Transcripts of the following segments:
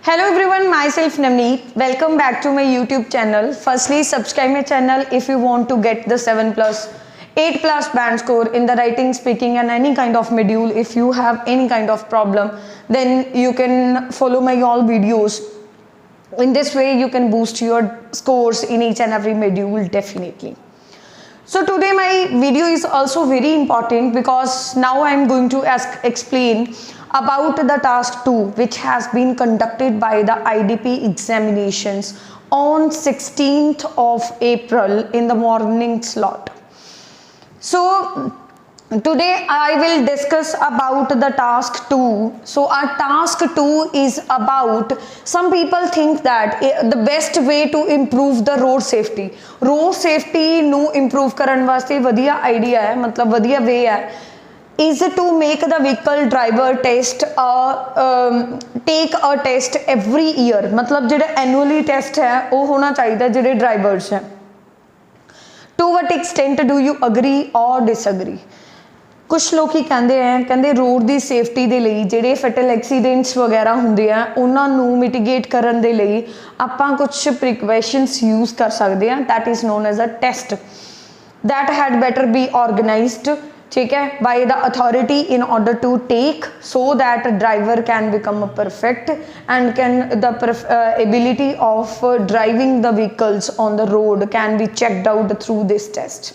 Hello everyone, myself Navneet. Welcome back to my YouTube channel. Firstly, subscribe my channel if you want to get the 7+, 8+ band score in the writing, speaking and any kind of module. If you have any kind of problem, then you can follow my all videos. In this way, you can boost your scores in each and every module definitely. So today my video is also very important because now I am going to explain about the task 2 which has been conducted by the IDP examinations on 16th of April in the morning slot. So today I will discuss about the task 2. So our task 2 is about, some people think that the best way to improve the road safety nu improve karan waste vadiya idea hai, matlab vadiya way hai, is to make the vehicle driver test take a test every year. मतलब जेड़ा annually test है वो होना चाहिए जेड़े drivers हैं. To what extent do you agree or disagree? कुछ लोग ही कहते रोड की सेफ्टी के लिए ਜਿਹੜੇ फैटल एक्सीडेंट्स वगैरह होंगे हैं उन्होंने मिटिगेट करने के लिए आपां कुछ प्रिकॉशनस यूज़ कर सकते हैं. That is known as a test that had better be organised, ठीक है, by the authority in order to take so that driver can become perfect and can the ability of driving the vehicles on the road can be checked out through this test.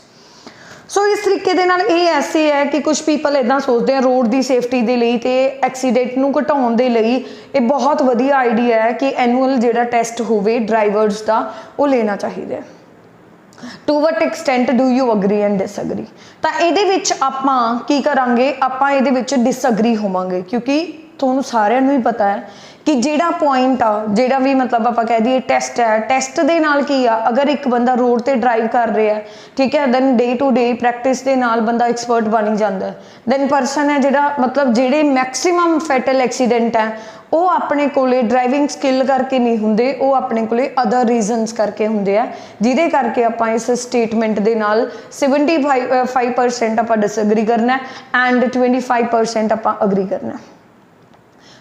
So इस तरीके दे नाल ये ऐसे है कि कुछ people इदां सोचते हैं रोड की सेफ्टी के लिए तो एक्सीडेंट नूं घटाउण दे लई ये बहुत वधिया आइडिया है कि एनुअल जिहड़ा टेस्ट होवे ड्राइवर्स का वो लेना चाहिए. To what extent do you agree and disagree? तो ये आपां की करांगे, आपां इहदे विच डिसअग्री होवांगे क्योंकि तुहानूं सारिआं नूं ही पता है कि जिहड़ा पॉइंट आ जिहड़ा भी मतलब आपां कह दईए टेस्ट है, टेस्ट दे नाल की आ अगर एक बंदा रोड ते ड्राइव कर रहा है, ठीक है, then day to day practice दे नाल बंदा एक्सपर्ट बन जाता है. दैन परसन है जिहड़ा मतलब जिहड़े मैक्सीमम फैटल एक्सीडेंट है वो अपने कोले ड्राइविंग स्किल करके नहीं होंदे, वो अपने कोले अदर रीजनस करके होंदे आ जिहदे करके आपां इस स्टेटमेंट दे नाल 75% आपां डिसएग्री करना एंड 25% आपां अग्री करना.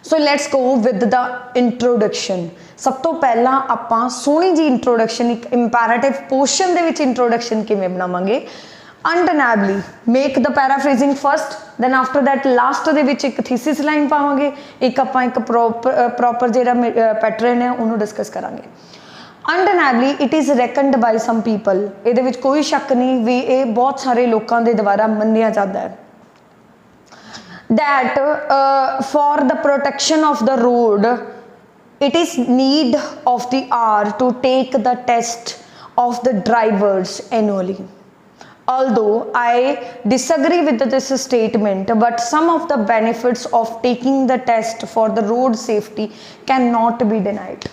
So let's go with the introduction. सब तो पहला आपां सोहनी जी इंट्रोडक्शन एक इंपैरेटिव पोर्शन दे विच इंट्रोडक्शन किवें बनावांगे. Undeniably make the paraphrasing first, then after that last दे विच एक थीसिस लाइन पावांगे, एक आपां एक प्रॉपर जिहड़ा पैटर्न है उन्होंने डिस्कस करांगे. Undeniably it is reckoned by some people, इहदे विच कोई शक नहीं भी ये बहुत सारे लोगों के द्वारा मन्निया जाता है that for the protection of the road it is need of the hour to take the test of the drivers annually. Although I disagree with this statement, but some of the benefits of taking the test for the road safety cannot be denied.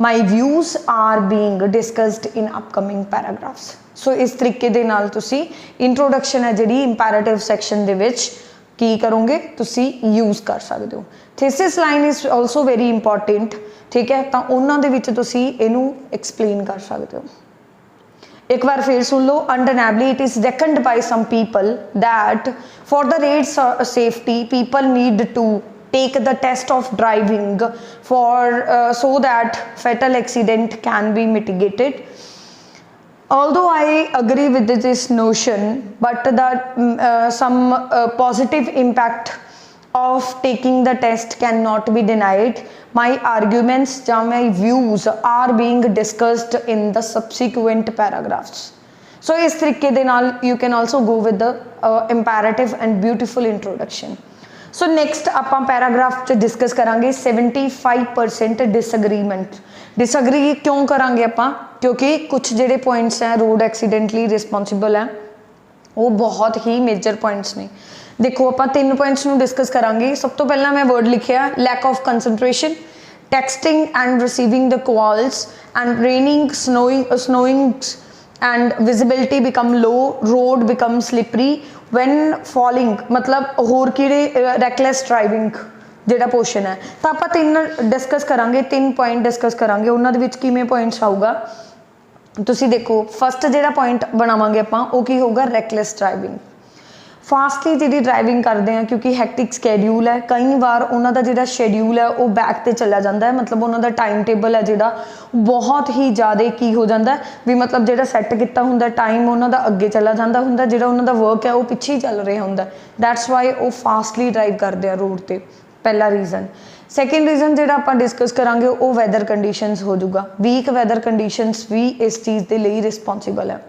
My views are being discussed in upcoming paragraphs. So इस तरीके दे नाल तुसी introduction है जिहड़ी imperative section दे विच की करोगे तुसी use कर सकते हो. Thesis line is also very important, ठीक है, तो उन्होंने दे विच तुसी इनू एक्सप्लेन कर सकते हो. एक बार फिर सुन लो. Undeniably it is reckoned by some people that for the road safety people need to take the test of driving for so that fatal accident can be mitigated. Although I agree with this notion, but the some positive impact of taking the test cannot be denied. My arguments or my views are being discussed in the subsequent paragraphs. So इस तरीके दे नाल you can also go with the imperative and beautiful introduction. So next आप paragraph च discuss करांगे 75% disagreement. Disagree क्यों करांगे आप? क्योंकि कुछ जेडे पॉइंट्स हैं रोड एक्सीडेंटली रिस्पॉन्सिबल हैं वो बहुत ही मेजर पॉइंट्स ने. देखो आप 3 पॉइंट्स में डिस्कस करांगे. सब तो पहला मैं वर्ड लिखिया lack of concentration, texting and receiving the calls and raining snowing and visibility become low, road become slippery when falling, मतलब होर किहड़े reckless driving जिहड़ा पोर्शन है. तो आप 3 डिस्कस करांगे, 3 पॉइंट डिस्कस करांगे. उन्हां दे विच किवें पॉइंट्स आऊगा तुसी देखो. फस्ट जिहड़ा पॉइंट बनावांगे आपां वो की होगा reckless driving. फास्टली जी ड्राइविंग करते हैं क्योंकि हैक्टिक स्कैड्यूल है, कई बार उन्होंने जो शेड्यूल है वो बैक ते चला जाता है, मतलब उन्होंने टाइम टेबल है जो बहुत ही ज़्यादा की हो जाता है भी, मतलब जो सैट किया होंगे टाइम उन्होंने अगे चला जाता होंगे, जो उन्होंने वर्क है वो पिछे ही चल रहा होंगे, दैट्स वाई वो फास्टली ड्राइव करते हैं रोड पर, पहला रीज़न। सैकेंड रीज़न जो आप डिस्कस करांगे वो वैदर कंडीशनस हो जाऊगा, वीक वैदर कंडीशनस भी इस चीज़ के लिए रिस्पोंसिबल है।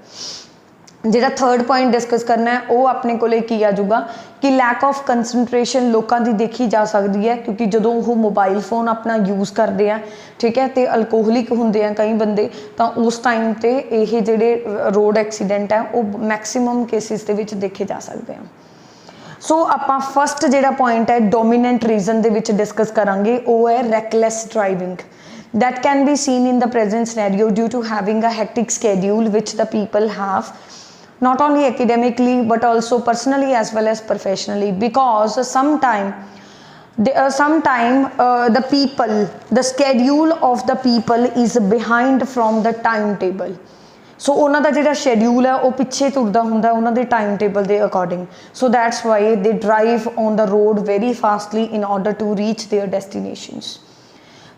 ਜਿਹੜਾ थर्ड पॉइंट डिस्कस करना है वो अपने को की आ जाऊगा कि लैक ऑफ कंसनट्रेशन लोगों की देखी जा सकती है, क्योंकि जो वो मोबाइल फोन अपना यूज़ करते हैं, ठीक है, तो अल्कोहलिक होंगे हैं कई बंदे, तो उस टाइम पर ये जोड़े रोड एक्सीडेंट है वो मैक्सीमम केसिस के देखे जा सकते हैं। सो आप फस्ट जो पॉइंट है डोमीनेंट रीजन के डिस्कस करांगे वो है reckless driving, that can be seen in the present scenario due to having a hectic schedule which the people have, not only academically but also personally as well as professionally, because the people, the schedule of the people is behind from the timetable, so ਉਹਨਾਂ ਦਾ ਜਿਹੜਾ schedule ਹੈ ਉਹ ਪਿੱਛੇ ਤੁਰਦਾ ਹੁੰਦਾ ਉਹਨਾਂ ਦੇ time table ਦੇ according, so that's why they drive on the road very fastly in order to reach their destinations.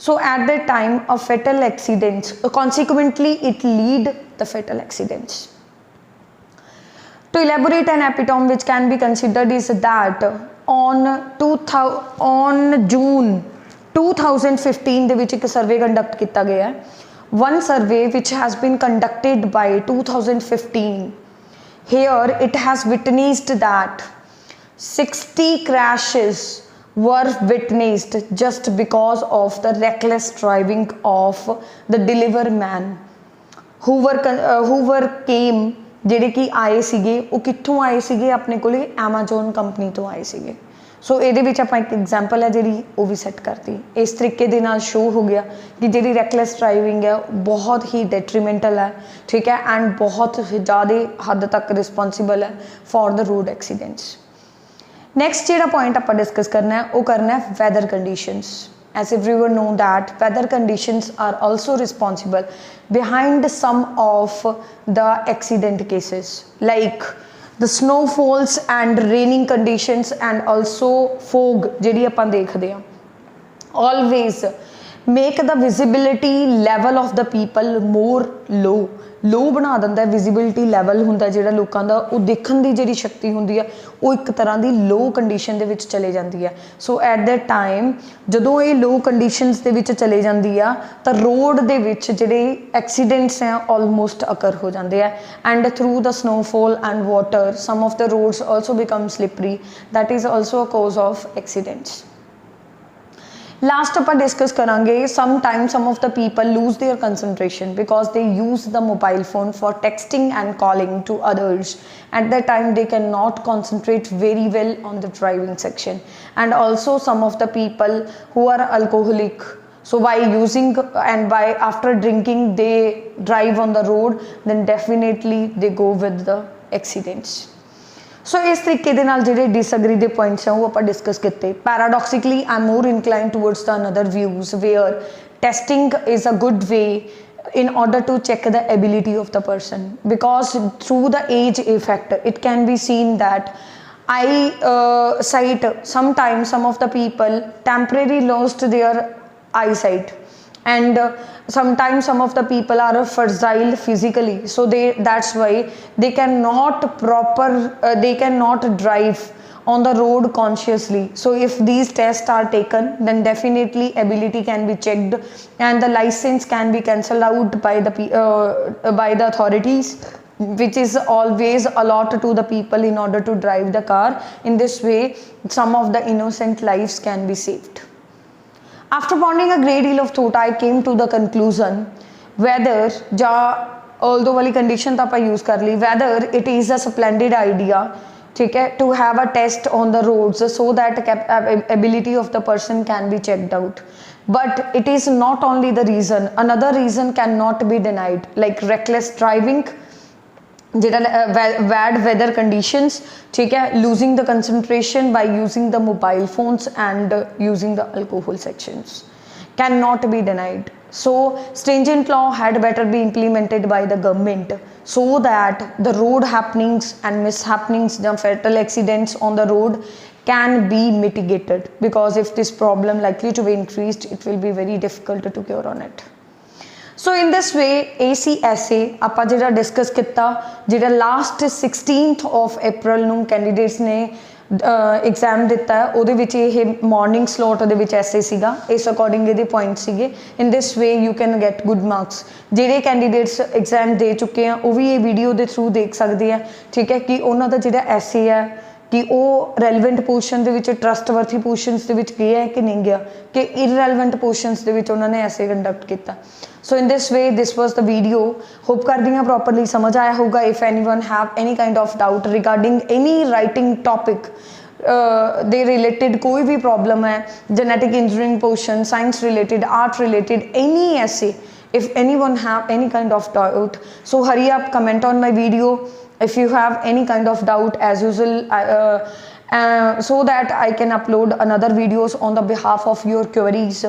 So at that time a fatal accidents, consequently it lead the fatal accidents. To elaborate an epitome which can be considered is that on June 2015 ਦੇ ਵਿੱਚ ਇੱਕ survey conduct ਕੀਤਾ ਗਿਆ ਹੈ, one survey which has been conducted by 2015, here it has witnessed that 60 crashes were witnessed just because of the reckless driving of the deliver man who came, ਜਿਹੜੇ कि आए ਸੀਗੇ ਉਹ ਕਿੱਥੋਂ ਆਏ ਸੀਗੇ, ਆਪਣੇ ਕੋਲੇ ਐਮਾਜ਼ੋਨ ਕੰਪਨੀ ਤੋਂ ਆਏ ਸੀਗੇ। ਸੋ ਇਹਦੇ ਵਿੱਚ ਆਪਾਂ ਇੱਕ ਐਗਜ਼ਾਮਪਲ ਹੈ ਜਿਹੜੀ ਉਹ ਵੀ ਸੈੱਟ ਕਰਤੀ, ਇਸ ਤਰੀਕੇ ਦੇ ਨਾਲ ਸ਼ੋ ਹੋ ਗਿਆ ਕਿ ਜਿਹੜੀ ਰੈਕਲੈਸ ਡਰਾਈਵਿੰਗ ਹੈ ਬਹੁਤ ਹੀ ਡੈਟਰੀਮੈਂਟਲ ਹੈ, ਠੀਕ ਹੈ, ਐਂਡ ਬਹੁਤ ਜ਼ਿਆਦਾ ਹੱਦ ਤੱਕ ਰਿਸਪੌਂਸੀਬਲ ਹੈ for the road accidents. Next ਜਿਹੜਾ ਪੁਆਇੰਟ ਆਪਾਂ ਡਿਸਕਸ ਕਰਨਾ ਹੈ ਉਹ ਕਰਨਾ ਹੈ weather conditions. As everyone know that weather conditions are also responsible behind some of the accident cases, like the snowfalls and raining conditions and also fog ਜਿਹੜੀ ਆਪਾਂ ਦੇਖਦੇ ਹਾਂ, always make the visibility level of the people more low ਬਣਾ ਦਿੰਦਾ, visibility level ਹੁੰਦਾ ਜਿਹੜਾ ਲੋਕਾਂ ਦਾ ਉਹ ਦੇਖਣ ਦੀ ਜਿਹੜੀ ਸ਼ਕਤੀ ਹੁੰਦੀ ਆ ਉਹ ਇੱਕ ਤਰ੍ਹਾਂ ਦੀ ਲੋ ਕੰਡੀਸ਼ਨ ਦੇ ਵਿੱਚ ਚਲੇ ਜਾਂਦੀ ਹੈ। ਸੋ ਐਟ दैट ਟਾਈਮ ਜਦੋਂ ਇਹ ਲੋ ਕੰਡੀਸ਼ਨਸ ਦੇ ਵਿੱਚ ਚਲੇ ਜਾਂਦੀ ਆ ਤਾਂ ਰੋਡ ਦੇ ਵਿੱਚ ਜਿਹੜੇ ਐਕਸੀਡੈਂਟਸ ਆ ਆਲਮੋਸਟ ਅਕਰ ਹੋ ਜਾਂਦੇ ਆ, and through the snowfall and water some of the roads also become slippery, that is also a cause of accidents. Last आप डिस्कस करांगे sometimes some of the people lose their concentration because they use the mobile phone for texting and calling to others, at that time they can not concentrate very well on the driving section, and also some of the people who are alcoholic, so by using and by after drinking they drive on the road, then definitely they go with the accidents। सो इस तरीके दे नाल जिहड़े disagree दे points हैं वो आप discuss किए। Paradoxically I am more incline towards the another views where testing is a good way in order to check the ability of the person, because through the age effect it can be seen that eyesight, sometimes some of the people temporarily lost their eyesight, and sometimes some of the people are fragile physically, so that's why they cannot drive on the road consciously. So if these tests are taken, then definitely ability can be checked and the license can be cancelled out by the authorities, which is always allotted to the people in order to drive the car. In this way some of the innocent lives can be saved। After pondering a great deal of thought, I came to the conclusion whether although वाली condition तो आप use कर ली, whether it is a splendid idea, ठीक है, to have a test on the roads so that ability of the person can be checked out, but it is not only the reason, another reason cannot be denied, like reckless driving, bad weather conditions, ठीक है, losing the concentration by using the mobile phones and using the alcohol sections cannot be denied। So stringent law had better be implemented by the government so that the road happenings and mishappenings, the fatal accidents on the road can be mitigated, because if this problem likely to be increased, it will be very difficult to cure on it. So in this way ACSA ਆਪਾਂ ਜਿਹੜਾ discuss ਕੀਤਾ, ਜਿਹੜਾ last 16th of April ਨੂੰ candidates ਨੇ exam दिता है, ਉਹਦੇ ਵਿੱਚ ਇਹ मॉर्निंग स्लॉट ਉਹਦੇ ਵਿੱਚ ਐਸੇ ਸੀਗਾ, ਇਸ ਅਕੋਰਡਿੰਗ ਇਹਦੇ ਪੁਆਇੰਟ ਸੀਗੇ। In this way you can get good marks. ਜਿਹੜੇ ਕੈਂਡੀਡੇਟਸ ਐਗਜ਼ਾਮ ਦੇ ਚੁੱਕੇ ਆ ਉਹ ਵੀ ਇਹ ਵੀਡੀਓ ਦੇ ਥਰੂ ਦੇਖ ਸਕਦੇ ਆ, ਠੀਕ ਹੈ, ਕਿ ਉਹਨਾਂ ਦਾ ਜਿਹੜਾ ਐਸੇ ਹੈ कि ਉਹ ਰੈਲੇਵੈਂਟ ਪੋਰਸ਼ਨ ਦੇ ਵਿੱਚ ਟਰਸਟਵਰਥੀ ਪੋਰਸ਼ਨਸ ਦੇ ਵਿੱਚ ਗਿਆ ਹੈ ਕਿ ਨਹੀਂ ਗਿਆ, ਕਿ ਇਰਰੈਲੇਵੈਂਟ ਪੋਰਸ਼ਨਸ ਦੇ ਵਿੱਚ ਉਹਨਾਂ ਨੇ ਐਸੇ ਕੰਡਕਟ ਕੀਤਾ। So in this way this was the video. Hope करती हैं प्रॉपरली समझ आया होगा। If anyone have any kind of doubt regarding any writing topic दे रिलेटेड, कोई भी प्रॉब्लम है, genetic engineering portion, science related, art related, any ऐसे, if anyone have any kind of doubt, so hurry up, comment on my video if you have any kind of doubt as usual, so that I can upload another videos on the behalf of your queries,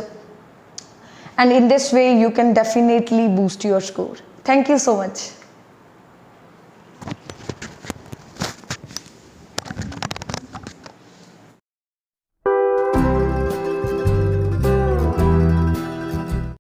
and in this way you can definitely boost your score. Thank you so much.